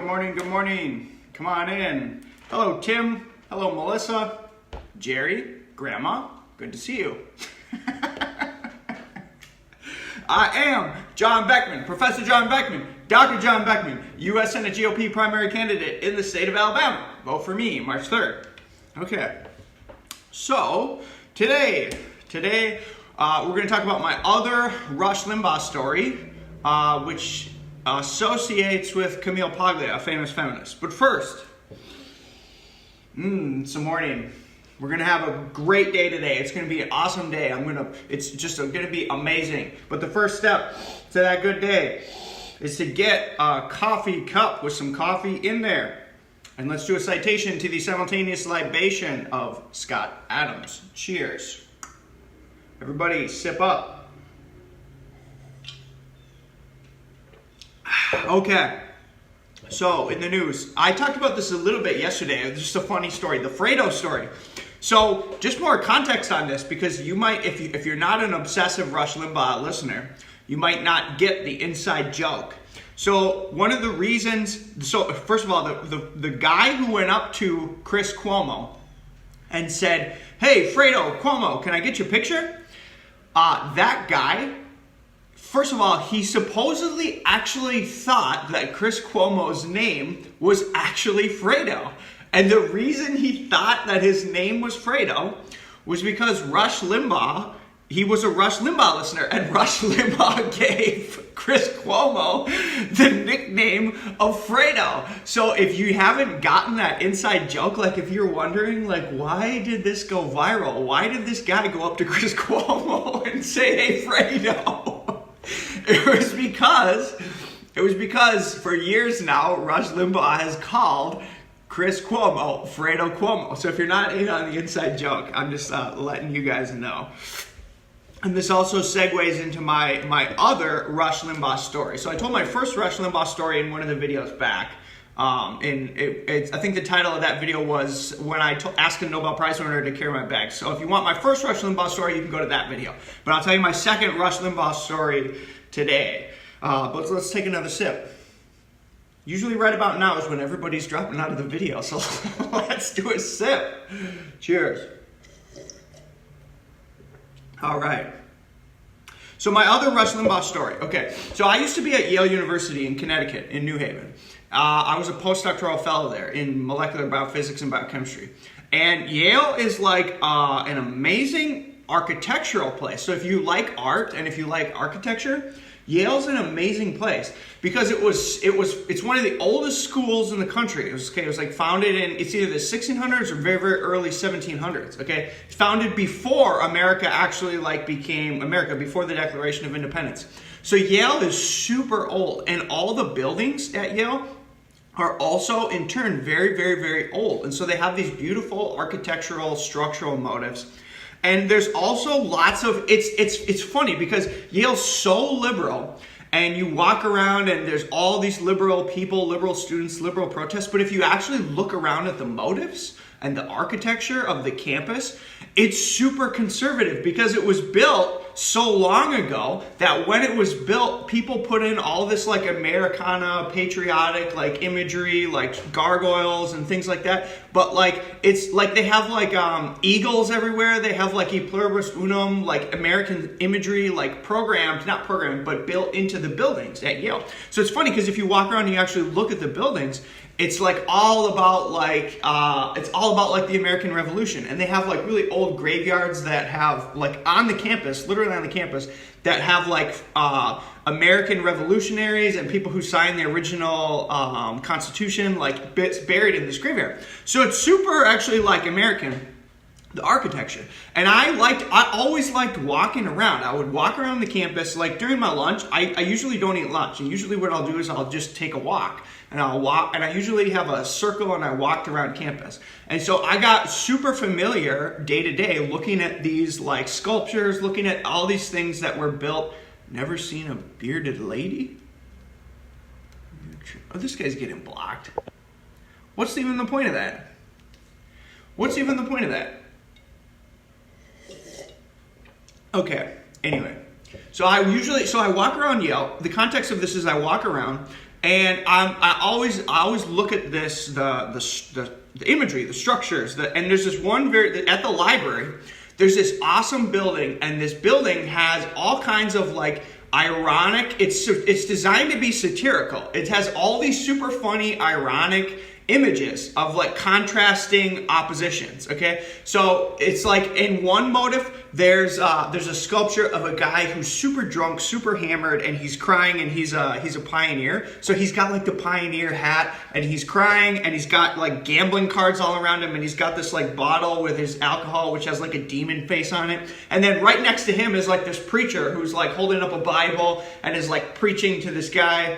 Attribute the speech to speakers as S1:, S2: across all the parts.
S1: Good morning, good morning. Come on in. Hello, Tim. Hello, Melissa. Jerry, Grandma, good to see you. I am John Beckmann, Professor John Beckmann, Dr. John Beckmann, U.S. Senate GOP primary candidate in the state of Alabama. Vote for me, March 3rd. Okay, so today we're going to talk about my other Rush Limbaugh story, which associates with Camille Paglia, a famous feminist. But first, it's the morning. We're going to have a great day today. It's going to be an awesome day. It's just going to be amazing. But the first step to that good day is to get a coffee cup with some coffee in there. And let's do a citation to the simultaneous libation of Scott Adams. Cheers. Everybody sip up. Okay. So, in the news, I talked about this a little bit yesterday. It's just a funny story, the Fredo story. So, just more context on this, because you might, if you're not an obsessive Rush Limbaugh listener, you might not get the inside joke. So, one of the reasons, first of all, the guy who went up to Chris Cuomo and said, "Hey, Fredo, Cuomo, can I get your picture?" That guy, first of all, he supposedly actually thought that Chris Cuomo's name was actually Fredo. And the reason he thought that his name was Fredo was because Rush Limbaugh, he was a Rush Limbaugh listener, and Rush Limbaugh gave Chris Cuomo the nickname of Fredo. So if you haven't gotten that inside joke, like if you're wondering, like, why did this go viral? Why did this guy go up to Chris Cuomo and say, "Hey, Fredo"? It was because for years now, Rush Limbaugh has called Chris Cuomo Fredo Cuomo. So if you're not in on the inside joke, I'm just letting you guys know. And this also segues into my other Rush Limbaugh story. So I told my first Rush Limbaugh story in one of the videos back. I think the title of that video was when I asked a Nobel Prize winner to carry my bag. So if you want my first Rush Limbaugh story, you can go to that video. But I'll tell you my second Rush Limbaugh story today. But let's take another sip. Usually right about now is when everybody's dropping out of the video. So let's do a sip. Cheers. All right. So my other Rush Limbaugh story. Okay, so I used to be at Yale University in Connecticut, in New Haven. I was a postdoctoral fellow there in molecular biophysics and biochemistry. And Yale is like an amazing architectural place. So if you like art and if you like architecture, Yale's an amazing place because it's one of the oldest schools in the country. It was like founded in, it's either the 1600s or very, very early 1700s. Okay, founded before America actually became America, before the Declaration of Independence. So Yale is super old, and all the buildings at Yale are also in turn very, very, very old. And so they have these beautiful architectural, structural motifs. And there's also lots of, it's funny because Yale's so liberal, and you walk around and there's all these liberal people, liberal students, liberal protests, but if you actually look around at the motifs and the architecture of the campus, it's super conservative because it was built so long ago that when it was built, people put in all this like Americana, patriotic like imagery, like gargoyles and things like that. But like, it's like they have like eagles everywhere. They have like e pluribus unum, like American imagery, like not programmed, but built into the buildings at Yale. So it's funny because if you walk around and you actually look at the buildings, it's like all about the American Revolution, and they have like really old graveyards that have like on the campus, literally on the campus, that have like American revolutionaries and people who signed the original Constitution, like bits buried in this graveyard. So it's super actually like American, the architecture. And I always liked walking around. I would walk around the campus, like during my lunch. I usually don't eat lunch, and usually what I'll do is I'll just take a walk. And I'll walk, and I usually have a circle, and I walked around campus. And so I got super familiar day to day looking at these like sculptures, looking at all these things that were built. Never seen a bearded lady? Oh, this guy's getting blocked. What's even the point of that? What's even the point of that? Okay, anyway. So I walk around Yale. The context of this is I walk around And I always look at this, the imagery, the structures, and there's this one at the library, there's this awesome building, and this building has all kinds of like ironic, it's designed to be satirical. It has all these super funny, ironic images of like contrasting oppositions, okay? So it's like in one motif, there's a sculpture of a guy who's super drunk, super hammered, and he's crying, and he's a pioneer. So he's got like the pioneer hat, and he's crying, and he's got like gambling cards all around him, and he's got this like bottle with his alcohol, which has like a demon face on it. And then right next to him is like this preacher who's like holding up a Bible and is like preaching to this guy.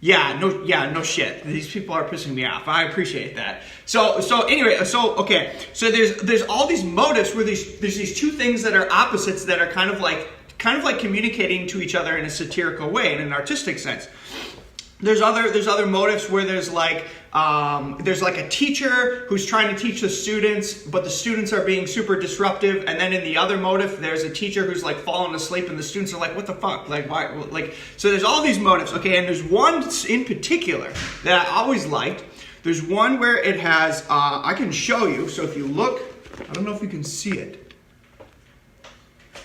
S1: No shit. These people are pissing me off. I appreciate that. So there's all these motives where there's these two things that are opposites that are kind of like communicating to each other in a satirical way, in an artistic sense. There's other motives where there's like a teacher who's trying to teach the students, but the students are being super disruptive. And then in the other motive, there's a teacher who's like falling asleep, and the students are like, "What the fuck? Like why?" Like so. There's all these motives, okay. And there's one in particular that I always liked. There's one where it has. I can show you. So if you look, I don't know if you can see it.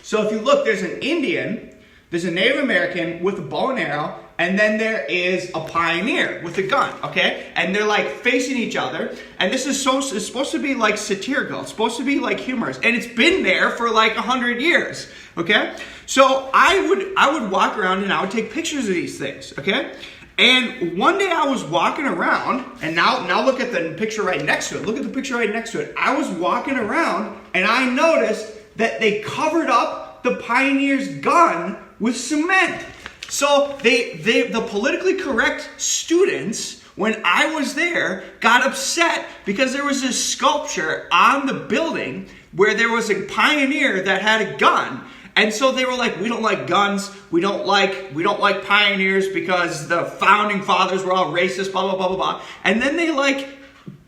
S1: So if you look, there's an Indian, there's a Native American with a bow and arrow. And then there is a pioneer with a gun, okay? And they're like facing each other. And this is it's supposed to be like satirical. It's supposed to be like humorous. And it's been there for like 100 years, okay? So I would walk around and I would take pictures of these things, okay? And one day I was walking around, and now look at the picture right next to it. Look at the picture right next to it. I was walking around and I noticed that they covered up the pioneer's gun with cement. So the politically correct students, when I was there, got upset because there was this sculpture on the building where there was a pioneer that had a gun. And so they were like, "We don't like guns. We don't like pioneers because the founding fathers were all racist, blah, blah, blah, blah, blah." And then they like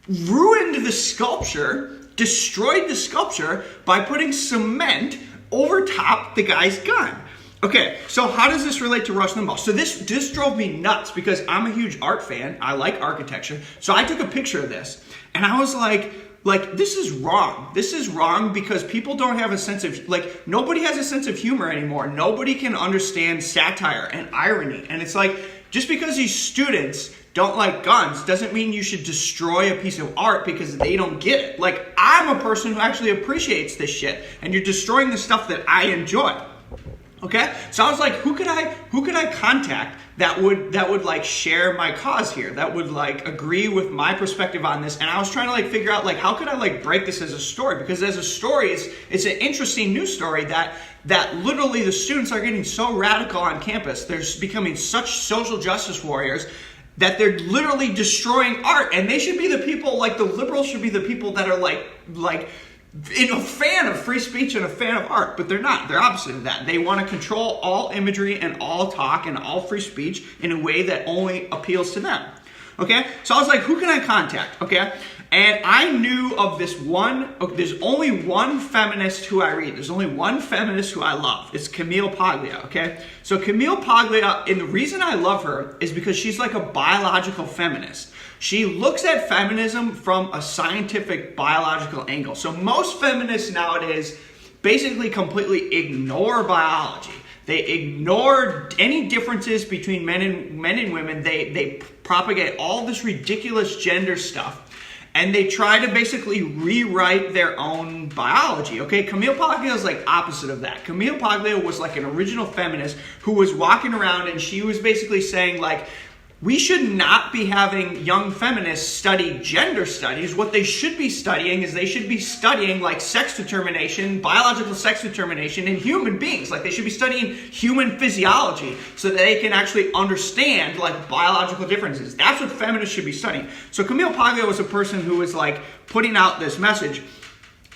S1: ruined the sculpture, destroyed the sculpture by putting cement over top the guy's gun. Okay, so how does this relate to Rush Limbaugh? So this drove me nuts because I'm a huge art fan. I like architecture. So I took a picture of this, and I was like, this is wrong. This is wrong because people don't have a sense of, nobody has a sense of humor anymore. Nobody can understand satire and irony. And it's like, just because these students don't like guns doesn't mean you should destroy a piece of art because they don't get it. Like, I'm a person who actually appreciates this shit, and you're destroying the stuff that I enjoy. Okay, so I was like, who could I contact that would like share my cause here, that would like agree with my perspective on this? And I was trying to like figure out like how could I like break this as a story, because as a story it's an interesting news story that literally the students are getting so radical on campus. They're becoming such social justice warriors that they're literally destroying art, and they should be the people, like the liberals should be the people that are like a fan of free speech and a fan of art, but they're not. They're opposite of that. They want to control all imagery and all talk and all free speech in a way that only appeals to them. Okay? So I was like, who can I contact? Okay? And I knew of this one, there's only one feminist who I read. There's only one feminist who I love. It's Camille Paglia, okay? So Camille Paglia, and the reason I love her is because she's like a biological feminist. She looks at feminism from a scientific, biological angle. So most feminists nowadays basically completely ignore biology. They ignore any differences between men and women. They propagate all this ridiculous gender stuff. And they try to basically rewrite their own biology, okay? Camille Paglia is like opposite of that. Camille Paglia was like an original feminist who was walking around, and she was basically saying like, we should not be having young feminists study gender studies. What they should be studying is they should be studying like sex determination, biological sex determination in human beings. Like they should be studying human physiology so that they can actually understand like biological differences. That's what feminists should be studying. So Camille Paglia was a person who was like putting out this message.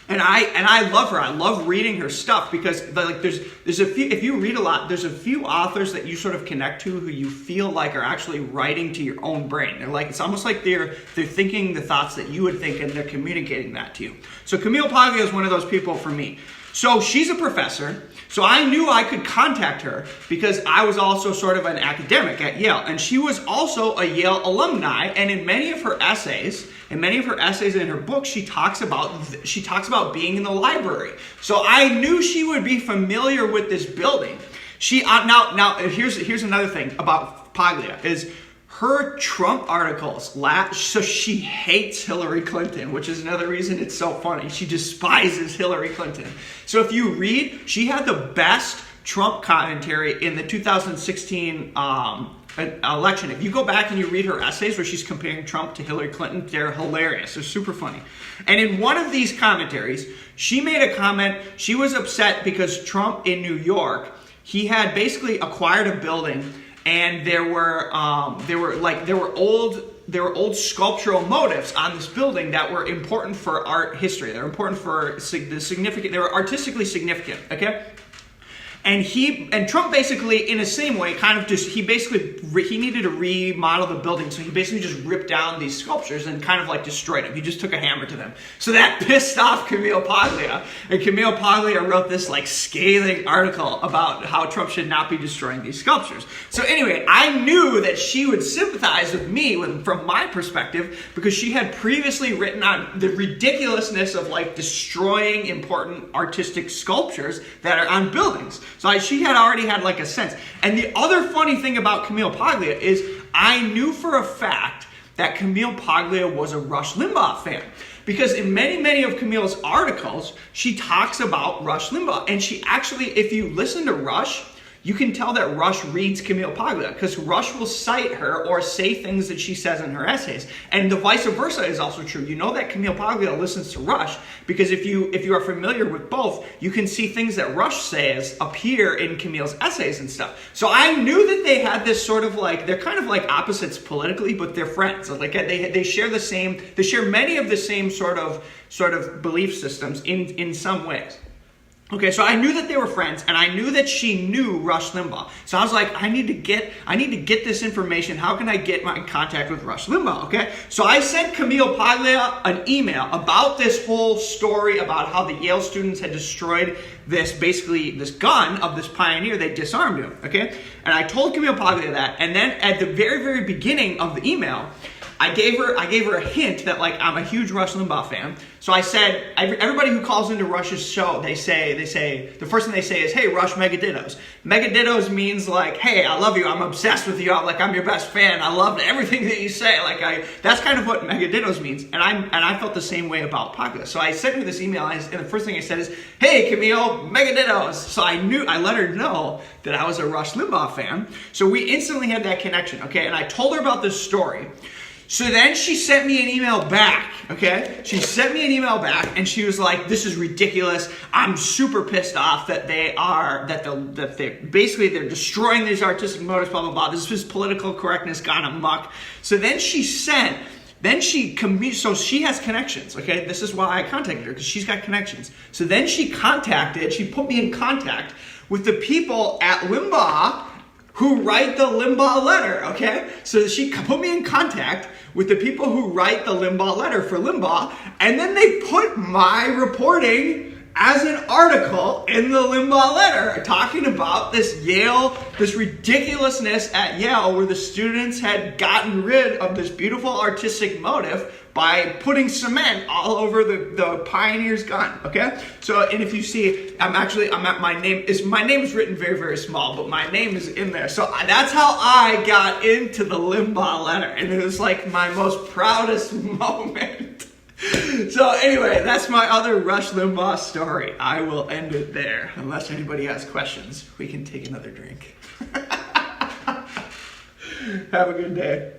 S1: And I love her. I love reading her stuff because like there's a few, if you read a lot, there's a few authors that you sort of connect to who you feel like are actually writing to your own brain. They're like, it's almost like they're thinking the thoughts that you would think, and they're communicating that to you. So Camille Paglia is one of those people for me. So she's a professor. So I knew I could contact her because I was also sort of an academic at Yale. And she was also a Yale alumni. And in many of her essays, in her books, she talks about being in the library. So I knew she would be familiar with this building. Now here's another thing about Paglia is her Trump articles, so she hates Hillary Clinton, which is another reason it's so funny. She despises Hillary Clinton. So if you read, she had the best Trump commentary in the 2016 election. If you go back and you read her essays where she's comparing Trump to Hillary Clinton, they're hilarious. They're super funny. And in one of these commentaries, she made a comment. She was upset because Trump in New York, he had basically acquired a building, and there were old sculptural motifs on this building that were important for art history. They were important for the significant. They were artistically significant. Okay. And Trump basically, in the same way, he needed to remodel the building, so he basically just ripped down these sculptures and kind of like destroyed them. He just took a hammer to them. So that pissed off Camille Paglia, and Camille Paglia wrote this like scathing article about how Trump should not be destroying these sculptures. So anyway, I knew that she would sympathize with me from my perspective because she had previously written on the ridiculousness of like destroying important artistic sculptures that are on buildings. So she had already had like a sense. And the other funny thing about Camille Paglia is I knew for a fact that Camille Paglia was a Rush Limbaugh fan. Because in many of Camille's articles, she talks about Rush Limbaugh. And she actually, if you listen to Rush, you can tell that Rush reads Camille Paglia because Rush will cite her or say things that she says in her essays. And the vice versa is also true. You know that Camille Paglia listens to Rush because if you are familiar with both, you can see things that Rush says appear in Camille's essays and stuff. So I knew that they had this sort of like, they're kind of like opposites politically, but they're friends. Like they share many of the same sort of belief systems in some ways. Okay, so I knew that they were friends, and I knew that she knew Rush Limbaugh. So I was like, I need to get this information. How can I get in contact with Rush Limbaugh? Okay, so I sent Camille Paglia an email about this whole story about how the Yale students had destroyed this gun of this pioneer. They disarmed him. Okay, and I told Camille Paglia that, and then at the very, very beginning of the email, I gave her a hint that like I'm a huge Rush Limbaugh fan. So I said, everybody who calls into Rush's show, they say the first thing they say is, "Hey, Rush, megadittos." Megadittos means like, "Hey, I love you. I'm obsessed with you. I'm your best fan. I love everything that you say." That's kind of what megadittos means. And I felt the same way about Paglia. So I sent her this email, and the first thing I said is, "Hey, Camille, megadittos." So I let her know that I was a Rush Limbaugh fan. So we instantly had that connection. Okay, and I told her about this story. So then she sent me an email back, okay? She sent me an email back, and she was like, "This is ridiculous. I'm super pissed off that they're destroying these artistic motives, blah, blah, blah. This is political correctness gone amok." So then she has connections, okay? This is why I contacted her, because she's got connections. So then she put me in contact with the people at Limbaugh who write the Limbaugh letter, okay? So she put me in contact with the people who write the Limbaugh letter for Limbaugh, and then they put my reporting as an article in the Limbaugh letter talking about this ridiculousness at Yale where the students had gotten rid of this beautiful artistic motif by putting cement all over the pioneer's gun, okay? So, and if you see, my name is written very, very small, but my name is in there. So that's how I got into the Limbaugh letter, and it was like my most proudest moment. So anyway, that's my other Rush Limbaugh story. I will end it there. Unless anybody has questions, we can take another drink. Have a good day.